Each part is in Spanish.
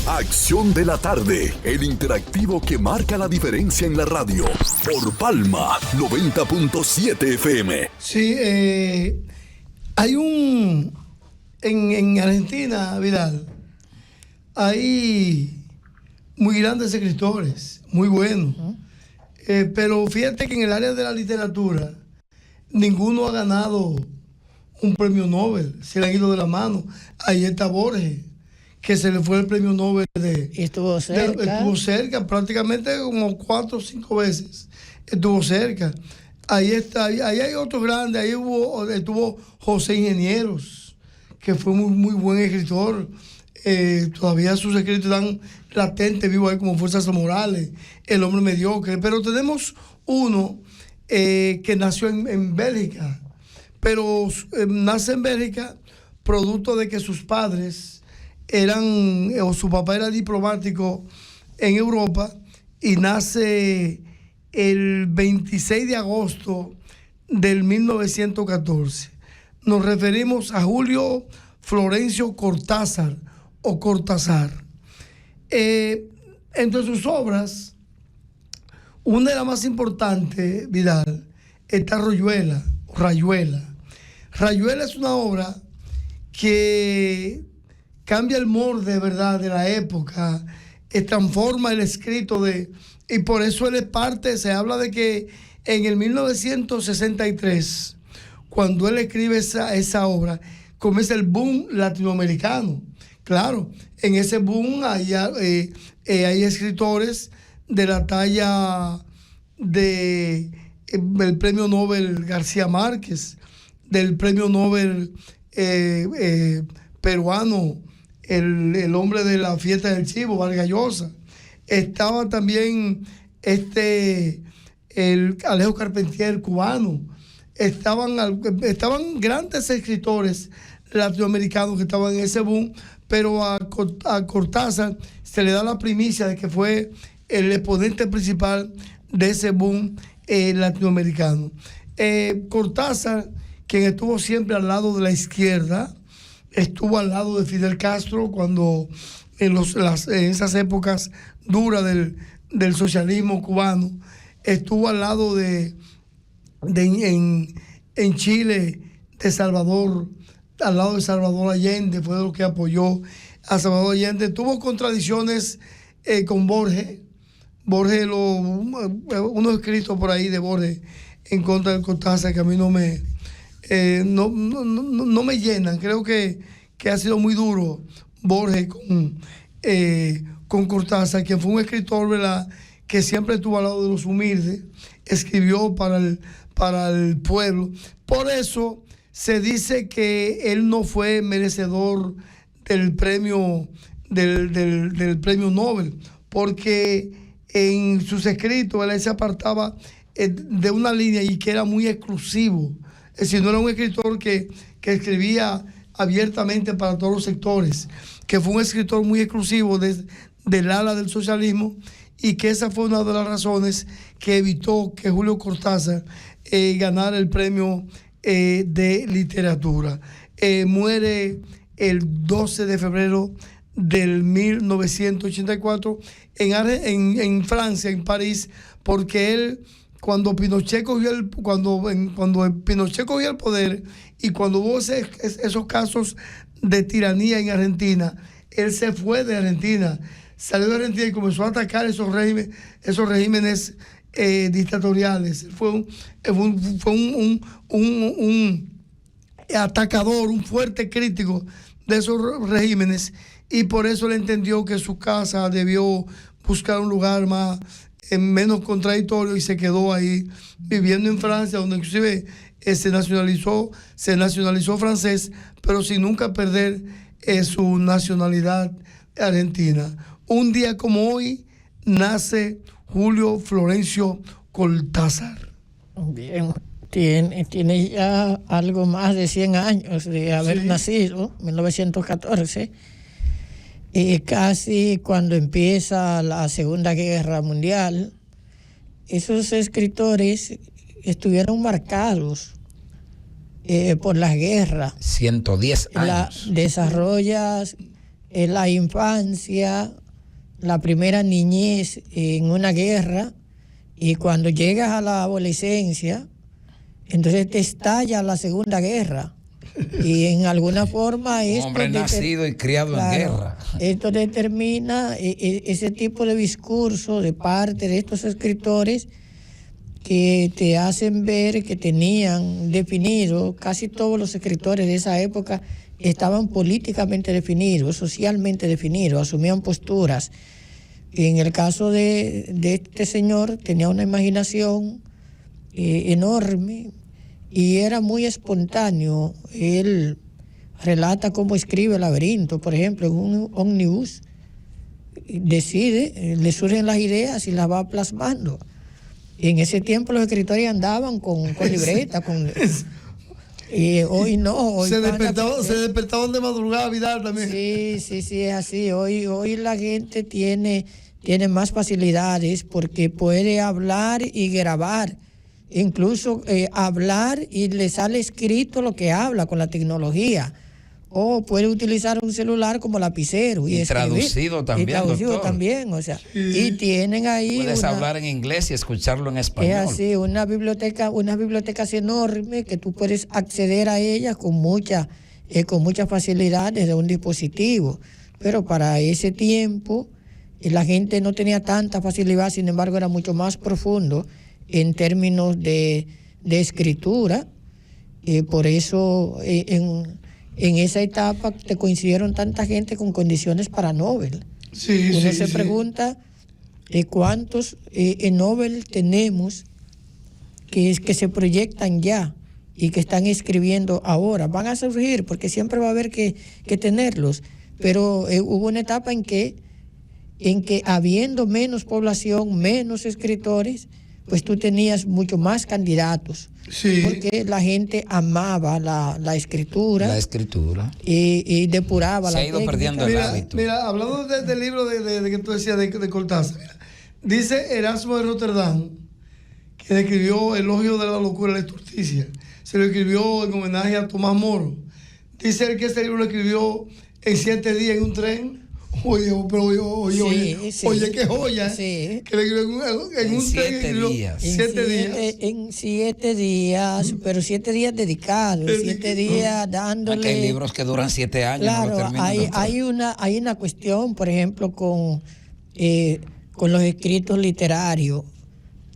Acción de la tarde, el interactivo que marca la diferencia en la radio. Por Palma 90.7 FM. Sí, hay en Argentina, Vidal, hay muy grandes escritores, muy buenos. Pero fíjate que en el área de la literatura, ninguno ha ganado un premio Nobel, se le han ido de la mano. Ahí está Borges, que se le fue el premio Nobel estuvo cerca. Estuvo cerca, prácticamente como 4 o 5 veces. Estuvo cerca. Ahí está, ahí hay otros grandes, ahí estuvo José Ingenieros, que fue muy buen escritor. Todavía sus escritos están latentes, vivos ahí como Fuerzas Morales, El hombre mediocre. Pero tenemos uno que nació en Bélgica, pero nace en Bélgica producto de que sus padres su papá era diplomático en Europa, y nace el 26 de agosto del 1914. Nos referimos a Julio Florencio Cortázar o Cortázar. Entre sus obras, una de las más importantes, Vidal, está Rayuela. Rayuela es una obra que cambia el molde, ¿verdad?, de la época, transforma el escrito y por eso él es parte. Se habla de que en el 1963, cuando él escribe esa obra, comienza el boom latinoamericano. Claro, en ese boom hay escritores de la talla del premio Nobel García Márquez, del premio Nobel peruano, el hombre de la fiesta del chivo, Vargas Llosa. Estaba también el Alejo Carpentier, cubano. Estaban grandes escritores latinoamericanos que estaban en ese boom, pero a Cortázar se le da la primicia de que fue el exponente principal de ese boom latinoamericano. Cortázar, quien estuvo siempre al lado de la izquierda, estuvo al lado de Fidel Castro cuando en esas épocas duras del socialismo cubano, estuvo al lado en Chile de Salvador, al lado de Salvador Allende, fue lo que apoyó a Salvador Allende. Tuvo contradicciones con Borges. Borges, unos escritos por ahí de Borges en contra del Cortázar que a mí no me llenan. Creo que ha sido muy duro Borges con Cortázar, quien fue un escritor, ¿verdad?, que siempre estuvo al lado de los humildes, escribió para el pueblo. Por eso se dice que él no fue merecedor del premio Nobel, porque en sus escritos él se apartaba de una línea y que era muy exclusivo. Es decir, no era un escritor que escribía abiertamente para todos los sectores, que fue un escritor muy exclusivo del ala del socialismo, y que esa fue una de las razones que evitó que Julio Cortázar ganara el premio de literatura. Muere el 12 de febrero del 1984 en Francia, en París, porque él, cuando Pinochet cogió el poder y cuando hubo esos casos de tiranía en Argentina, él se fue de Argentina, salió de Argentina y comenzó a atacar esos regímenes dictatoriales. Fue un atacador, un fuerte crítico de esos regímenes, y por eso él entendió que su casa debió buscar un lugar menos contradictorio, y se quedó ahí viviendo en Francia, donde inclusive se nacionalizó francés, pero sin nunca perder su nacionalidad argentina. Un día como hoy nace Julio Florencio Cortázar. Bien, tiene ya algo más de 100 años de haber nacido, 1914, y casi cuando empieza la Segunda Guerra Mundial. Esos escritores estuvieron marcados por la guerra. 110 años. Desarrollas la infancia, la primera niñez en una guerra, y cuando llegas a la adolescencia, entonces te estalla la Segunda Guerra. Y en alguna forma un hombre nacido y criado en guerra. Esto determina ese tipo de discurso de parte de estos escritores que te hacen ver que tenían definido, casi todos los escritores de esa época estaban políticamente definidos, socialmente definidos, asumían posturas. Y en el caso de este señor, tenía una imaginación enorme y era muy espontáneo. Él relata cómo escribe El laberinto, por ejemplo, en un ómnibus. Decide, le surgen las ideas y las va plasmando. Y en ese tiempo los escritores andaban con libreta, y hoy no. Hoy se despertaban de madrugada, Vidal, también. Sí, es así. Hoy la gente tiene más facilidades porque puede hablar y grabar. Incluso hablar y le sale escrito lo que habla con la tecnología. O puede utilizar un celular como lapicero y traducido también. Y traducido también, o sea. Sí. Y tienen ahí. Puedes hablar en inglés y escucharlo en español. Es así, unas bibliotecas enormes que tú puedes acceder a ellas con mucha facilidad desde un dispositivo. Pero para ese tiempo la gente no tenía tanta facilidad, sin embargo era mucho más profundo en términos de escritura. Por eso en esa etapa te coincidieron tanta gente con condiciones para Nobel. Uno se pregunta cuántos Nobel tenemos que se proyectan ya y que están escribiendo ahora. Van a surgir porque siempre va a haber que tenerlos, pero hubo una etapa en que habiendo menos población, menos escritores, pues tú tenías mucho más candidatos. Sí. Porque la gente amaba la escritura. La escritura. Y depuraba la técnica. Se ha ido perdiendo el hábito. Mira, hablando del libro de que tú decías de Cortázar, mira, dice Erasmo de Rotterdam, que escribió Elogio de la locura y la injusticia. Se lo escribió en homenaje a Tomás Moro. Dice él que este libro lo escribió en 7 días en un tren. Oye, qué joya. Sí. Que le escribió en un 7 días. 7 días. En 7 días, pero 7 días dedicados, 7 días dándole. Aquí hay libros que duran 7 años. Claro, no hay una cuestión, por ejemplo, con los escritos literarios.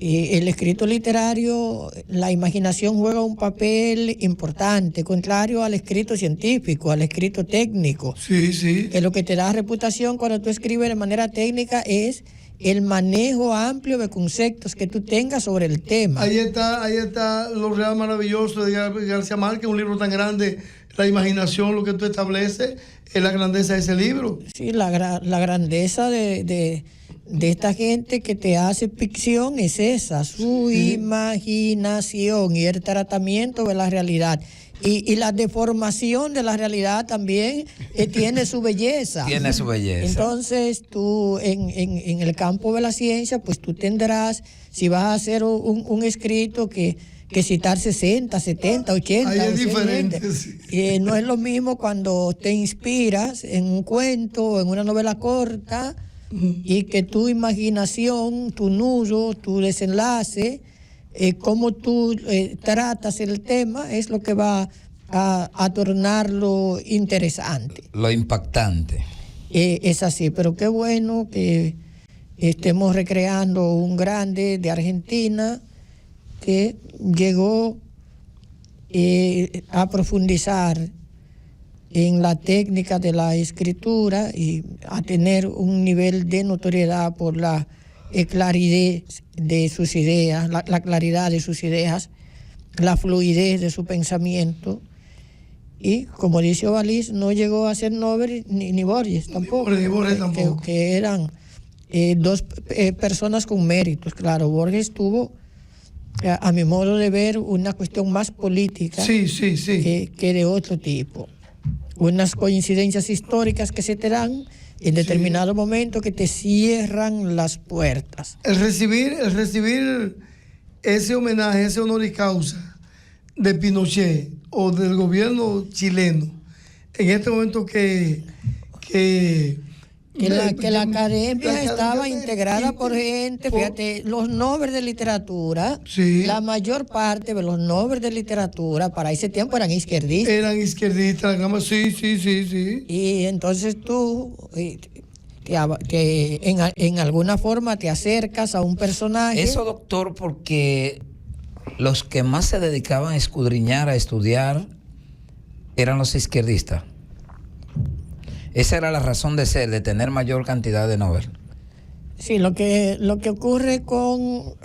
El escrito literario, la imaginación juega un papel importante, contrario al escrito científico, al escrito técnico. Sí. Lo que te da reputación cuando tú escribes de manera técnica es el manejo amplio de conceptos que tú tengas sobre el tema. Ahí está Lo Real Maravilloso de García Márquez, un libro tan grande. La imaginación, lo que tú estableces, es la grandeza de ese libro. Sí, la grandeza de esta gente que te hace ficción es esa, su imaginación y el tratamiento de la realidad. Y la deformación de la realidad también tiene su belleza. Tiene su belleza. Entonces tú en el campo de la ciencia, pues tú tendrás, si vas a hacer un escrito que citar 60, 70, 80. Ahí es diferente. No es lo mismo cuando te inspiras en un cuento o en una novela corta y que tu imaginación, tu nudo, tu desenlace, cómo tú tratas el tema es lo que va a tornarlo interesante. Lo impactante. Es así, pero qué bueno que estemos recreando un grande de Argentina que llegó a profundizar en la técnica de la escritura y a tener un nivel de notoriedad por la claridad de sus ideas, la claridad de sus ideas, la fluidez de su pensamiento. Y como dice Ovalis, no llegó a ser Nobel ni Borges tampoco, que eran dos personas con méritos. Claro, Borges tuvo, a mi modo de ver, una cuestión más política que de otro tipo. Unas coincidencias históricas que se te dan en determinado momento que te cierran las puertas. El recibir ese homenaje, ese honoris causa de Pinochet o del gobierno chileno, en este momento que Que la academia estaba integrada por gente, fíjate, los Nobel de literatura, sí, la mayor parte de los Nobel de literatura para ese tiempo eran izquierdistas. Eran izquierdistas, sí. Y entonces tú en alguna forma te acercas a un personaje. Eso, doctor, porque los que más se dedicaban a escudriñar, a estudiar, eran los izquierdistas. Esa era la razón de ser, de tener mayor cantidad de Nobel. Sí, lo que ocurre con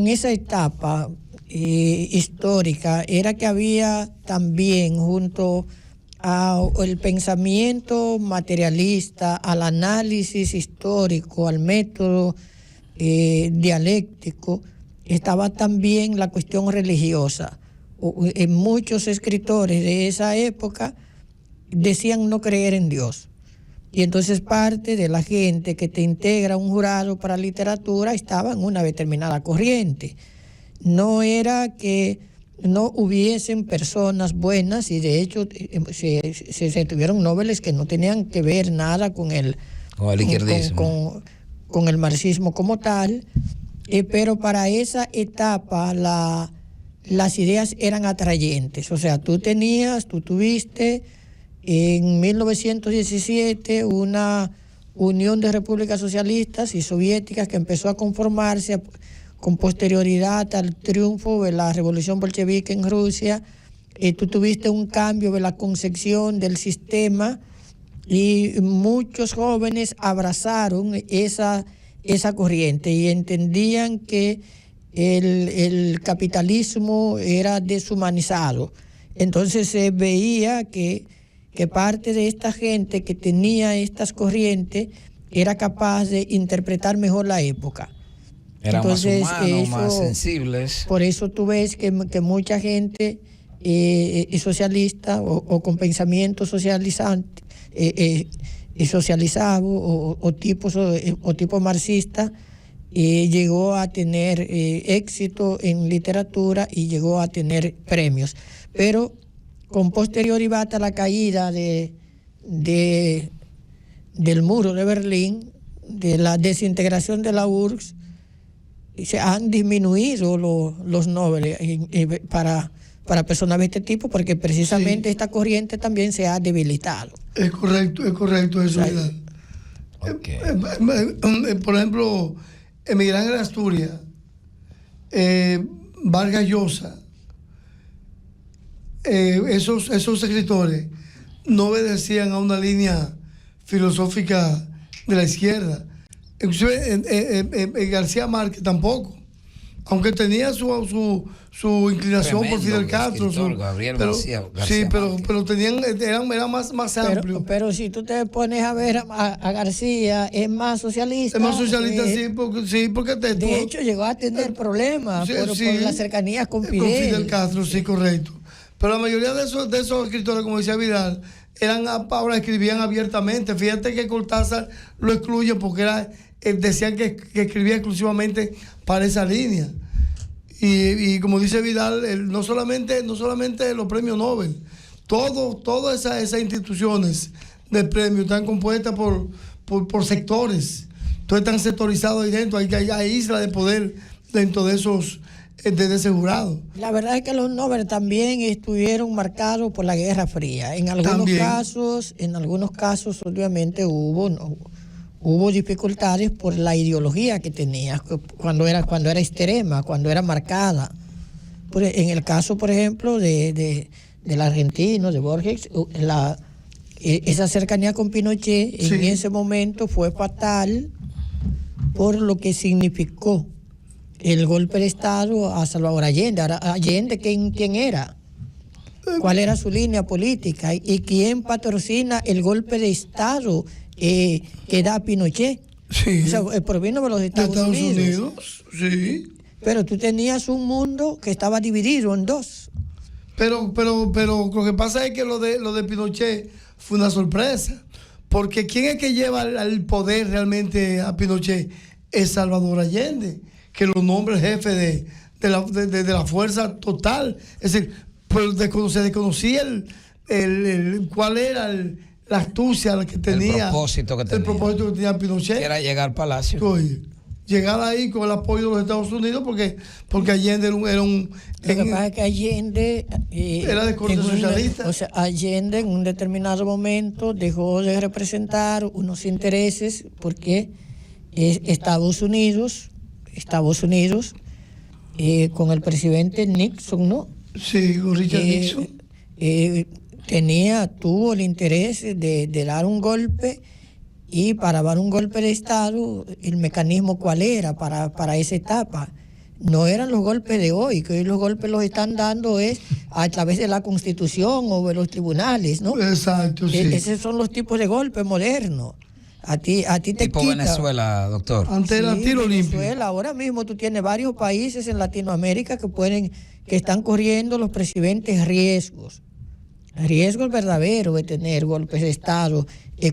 esa etapa histórica era que había también, junto al pensamiento materialista, al análisis histórico, al método dialéctico, estaba también la cuestión religiosa. En muchos escritores de esa época decían no creer en Dios. Y entonces parte de la gente que te integra un jurado para literatura estaba en una determinada corriente. No era que no hubiesen personas buenas, y de hecho se tuvieron noveles que no tenían que ver nada con el izquierdismo, con el marxismo como tal, pero para esa etapa las ideas eran atrayentes. O sea, tú tuviste en 1917 una unión de repúblicas socialistas y soviéticas que empezó a conformarse con posterioridad al triunfo de la revolución bolchevique en Rusia. Tú tuviste un cambio de la concepción del sistema y muchos jóvenes abrazaron esa corriente y entendían que el capitalismo era deshumanizado. Entonces se veía que parte de esta gente que tenía estas corrientes era capaz de interpretar mejor la época. Eran entonces, más humanos, más sensibles. Por eso tú ves que mucha gente socialista o con pensamiento socializante, socializado o tipo marxista, llegó a tener éxito en literatura y llegó a tener premios. Pero con posterioridad a la caída del muro de Berlín, de la desintegración de la URSS, se han disminuido los Nobel para personas de este tipo, porque precisamente esta corriente también se ha debilitado. Es correcto eso. Okay. Por ejemplo, en Miguel Ángel Asturias, Vargas Llosa, esos escritores no obedecían a una línea filosófica de la izquierda. Inclusive García Márquez tampoco, aunque tenía su inclinación por Fidel Castro, pero eran más amplios. Pero si tú te pones a ver a García, es más socialista. Es más socialista, porque de hecho llegó a tener problemas por la cercanía con Fidel Castro, sí, correcto. Pero la mayoría de esos escritores, como decía Vidal, ahora escribían abiertamente. Fíjate que Cortázar lo excluye porque decían que escribía exclusivamente para esa línea. Y como dice Vidal, no solamente los premios Nobel, todas esas instituciones de premios están compuestas por sectores. Entonces están sectorizados ahí dentro, hay islas de poder dentro de esos de ese jurado. La verdad es que los Nobel también estuvieron marcados por la Guerra Fría. En algunos casos obviamente hubo dificultades por la ideología que tenía cuando era extrema, cuando era marcada. En el caso, por ejemplo, del argentino, de Borges, esa cercanía con Pinochet en ese momento fue fatal por lo que significó el golpe de Estado a Salvador Allende. Ahora, Allende, ¿quién era? ¿Cuál era su línea política? ¿Y quién patrocina el golpe de Estado que da Pinochet? Sí. O sea, provino de los Estados Unidos. Sí. Pero tú tenías un mundo que estaba dividido en dos. Pero lo que pasa es que lo de Pinochet fue una sorpresa. Porque ¿quién es que lleva al poder realmente a Pinochet? Es Salvador Allende, que lo nombra el jefe de la fuerza total. Es decir, pues se desconocía cuál era la astucia que tenía. El propósito que tenía. El propósito que tenía Pinochet. Que era llegar al palacio. Oye, llegar ahí con el apoyo de los Estados Unidos porque Allende era un Lo que pasa es que Allende era de corte socialista. O sea, Allende en un determinado momento dejó de representar unos intereses porque Estados Unidos con el presidente Nixon, ¿no? Sí, con Richard Nixon. Tuvo el interés de dar un golpe, y para dar un golpe de Estado, el mecanismo cuál era para esa etapa. No eran los golpes de hoy, que hoy los golpes los están dando es a través de la Constitución o de los tribunales, ¿no? Exacto, sí. Esos son los tipos de golpes modernos. A ti te tipo quita. Venezuela, doctor. Antes era tiro limpio. Venezuela, ahora mismo tú tienes varios países en Latinoamérica que están corriendo los presidentes riesgos verdaderos de tener golpes de Estado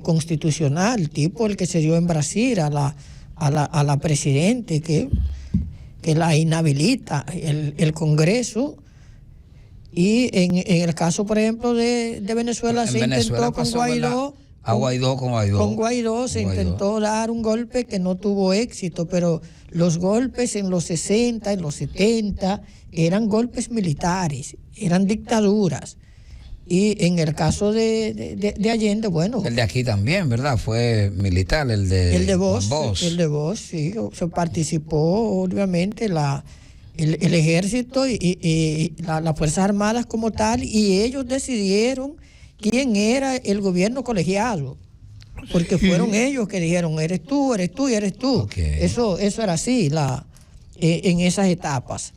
constitucional, tipo el que se dio en Brasil a la presidente que la inhabilita el Congreso. Y en el caso, por ejemplo, de Venezuela, se intentó con Guaidó. Con Guaidó se intentó dar un golpe que no tuvo éxito, pero los golpes en los 60, en los 70, eran golpes militares, eran dictaduras. Y en el caso de Allende, bueno. El de aquí también, ¿verdad? Fue militar, el de Bosch. El de Bosch, sí. Se participó, obviamente, el ejército y las Fuerzas Armadas como tal, y ellos decidieron quién era el gobierno colegiado, porque fueron ellos que dijeron, eres tú y eres tú. Okay. Eso era así en esas etapas.